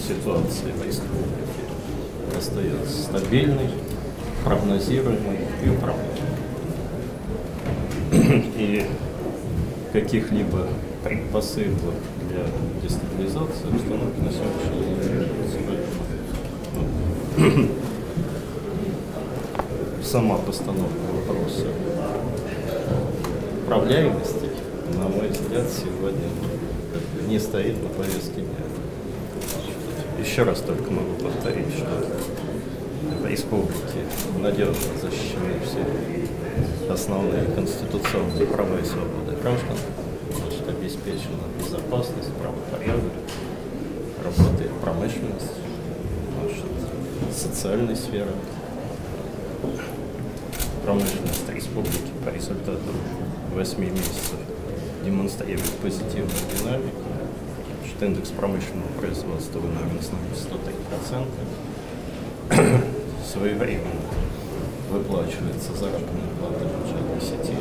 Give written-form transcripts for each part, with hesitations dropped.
ситуации в республике остается стабильной, прогнозируемой и управляемой. И каких-либо предпосылок для дестабилизации обстановки на сегодняшний день не является. Сама постановка вопроса управляемости, на мой взгляд, сегодня не стоит на повестке дня. Еще раз только могу повторить, что в республике надежно защищены все основные конституционные права и свободы граждан, значит, обеспечена безопасность, правопорядок, работает промышленность, значит, социальная сфера. Промышленность республики по результатам 8 месяцев демонстрирует позитивную динамику. Значит, индекс промышленного производства вырос на 103%. Своевременно выплачивается заработная плата бюджетной сети.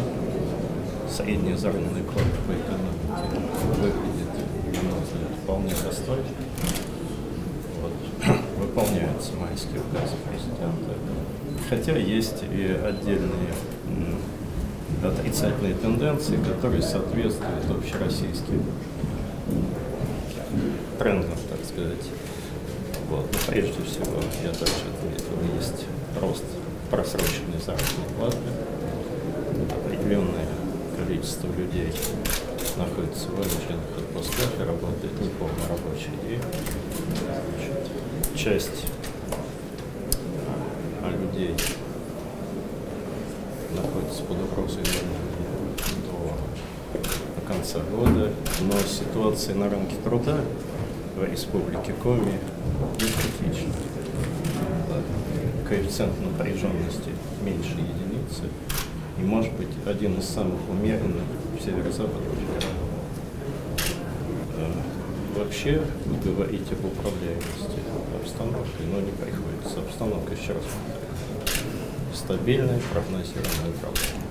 Средняя заработная плата по экономике выглядит, на мой взгляд, вполне достойно. Вот. Выполняются майские указы президента. Хотя есть и отдельные отрицательные тенденции, которые соответствуют общероссийским трендам, так сказать. Вот. Но прежде всего, я также отметил, есть рост просроченной заработной платы. Определенное количество людей находится в вынужденных отпусках и работает неполный рабочий день. Часть людей находится под угрозой до конца года, но ситуация на рынке труда в республике Коми не критична. Коэффициент напряженности меньше единицы и, может быть, один из самых умеренных в северо-западном регионе. Вообще, вы говорите об управляемости обстановкой, но не приходится. Обстановка, еще раз повторяю, стабильная, прогнозируемая управление.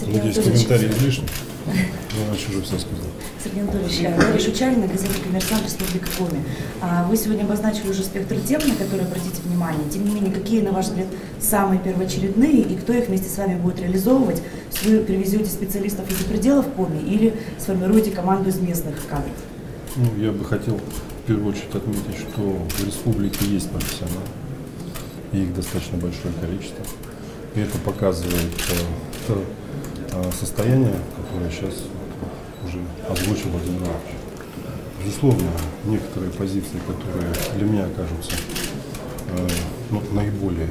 Надеюсь, комментарий излишний. Я уже все сказал. Сергей Анатольевич, Валерий Шучалина, газета «Коммерсант», Республика Коми. Вы сегодня обозначили уже спектр тем, на которые обратите внимание. Тем не менее, какие, на ваш взгляд, самые первоочередные и кто их вместе с вами будет реализовывать? Вы перевезете специалистов из-за пределов Коми или сформируете команду из местных кадров? Ну, я бы хотел в первую очередь отметить, что в республике есть профессионалы, и их достаточно большое количество. И это показывает состояние, которое сейчас уже озвучил Владимир Иванович. Безусловно, некоторые позиции, которые для меня кажутся наиболее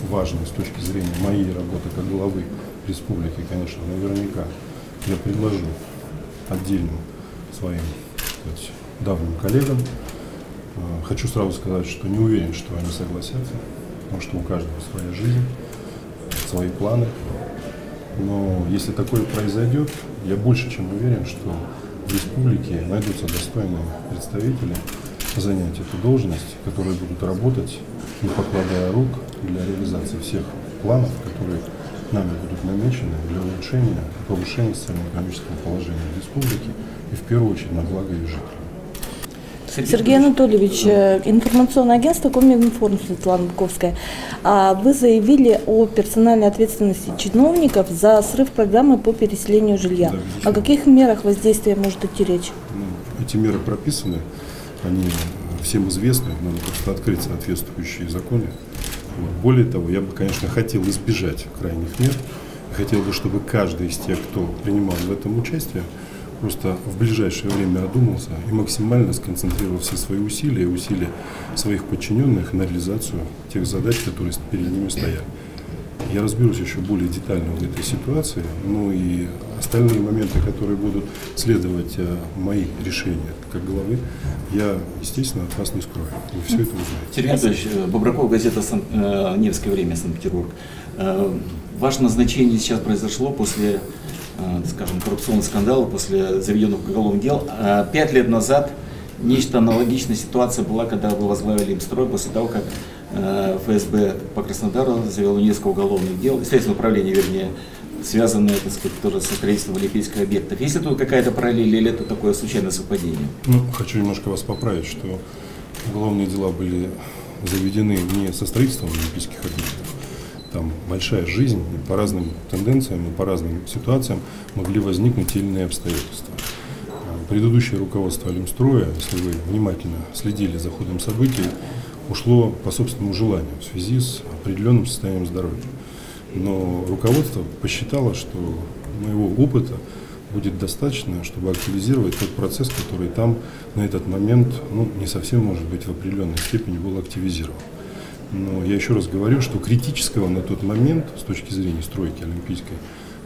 важными с точки зрения моей работы как главы республики, конечно, наверняка я предложу отдельным своим, так сказать, давним коллегам. Хочу сразу сказать, что не уверен, что они согласятся, потому что у каждого своя жизнь, свои планы. Но если такое произойдет, я больше чем уверен, что в республике найдутся достойные представители занять эту должность, которые будут работать, не покладая рук, для реализации всех планов, которые нами будут намечены для улучшения, повышения социально-экономического положения в республике и в первую очередь на благо ее жителей. Сергей Анатольевич, информационное агентство Коминформ, Светлана Буковская. Вы заявили о персональной ответственности чиновников за срыв программы по переселению жилья. Да, о каких мерах воздействия может идти речь? Эти меры прописаны, они всем известны, надо просто открыть соответствующие законы. Более того, я бы, конечно, хотел избежать крайних мер. Хотел бы, чтобы каждый из тех, кто принимал в этом участие, просто в ближайшее время одумался и максимально сконцентрировал все свои усилия и усилия своих подчиненных на реализацию тех задач, которые перед ними стоят. Я разберусь еще более детально в этой ситуации, ну и остальные моменты, которые будут следовать мои решения как главы, я, естественно, от вас не скрою. Вы все это узнаете. Сергей Анатольевич, Бобраков, газета «Невское время», Санкт-Петербург. Ваше назначение сейчас произошло после, скажем, коррупционного скандала, после заведенных уголовных дел. 5 лет назад нечто аналогичная ситуация была, когда вы возглавили Имстрой, после того, как ФСБ по Краснодару завело несколько уголовных дел, следственное управление, вернее, связанные, так сказать, тоже со строительством олимпийских объектов. Есть ли тут какая-то параллель или это такое случайное совпадение? Ну, хочу немножко вас поправить, что уголовные дела были заведены не со строительством олимпийских объектов. Там большая жизнь, и по разным тенденциям, и по разным ситуациям могли возникнуть те или иные обстоятельства. Предыдущее руководство Олимстроя, если вы внимательно следили за ходом событий, ушло по собственному желанию в связи с определенным состоянием здоровья. Но руководство посчитало, что моего опыта будет достаточно, чтобы активизировать тот процесс, который там на этот момент, ну, не совсем, может быть, в определенной степени был активизирован. Но я еще раз говорю, что критического на тот момент, с точки зрения стройки олимпийской,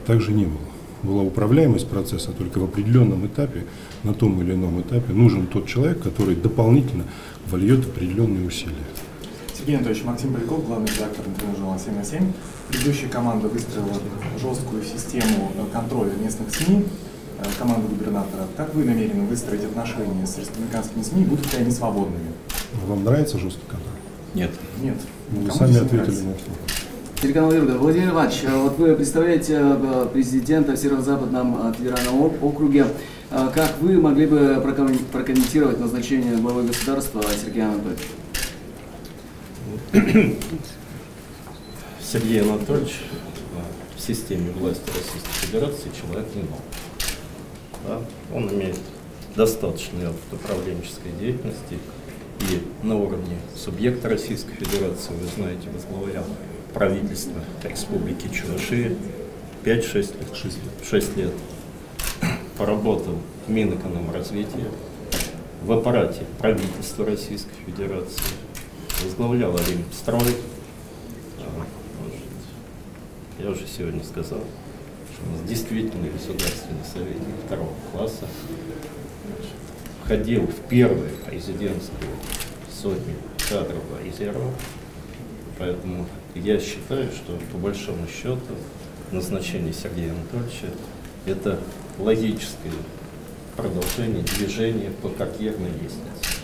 также не было. Была управляемость процесса, только в определенном этапе, на том или ином этапе, нужен тот человек, который дополнительно вольет определенные усилия. Сергей Анатольевич, Максим Поляков, главный редактор интернет-журнала 7/7. Предыдущая команда выстроила жесткую систему контроля местных СМИ, команда губернатора. Как вы намерены выстроить отношения с республиканскими СМИ, будут ли они свободными? Вам нравится жесткий контроль? Нет. Нет. Вы сами ответили на это. Сергей Владимирович, Владимир Иванович, вот вы представляете президента в Северо-Западном федеральном округе. Как вы могли бы прокомментировать назначение главы государства Сергея Анатольевича? Сергей Анатольевич в системе власти Российской Федерации человек не новый. Да? Он имеет достаточный опыт управленческой деятельности и на уровне субъекта Российской Федерации, вы знаете, возглавлял правительство Республики Чувашия 5-6 лет. 6 лет. Поработал в Минэкономразвития, в аппарате правительства Российской Федерации, возглавлял Олимпстрой. Я уже сегодня сказал, что у нас действительно государственный советник 2-го класса, входил в первую президентскую сотню кадрового резерва. Поэтому я считаю, что по большому счету назначение Сергея Анатольевича – это логическое продолжение движения по карьерной лестнице.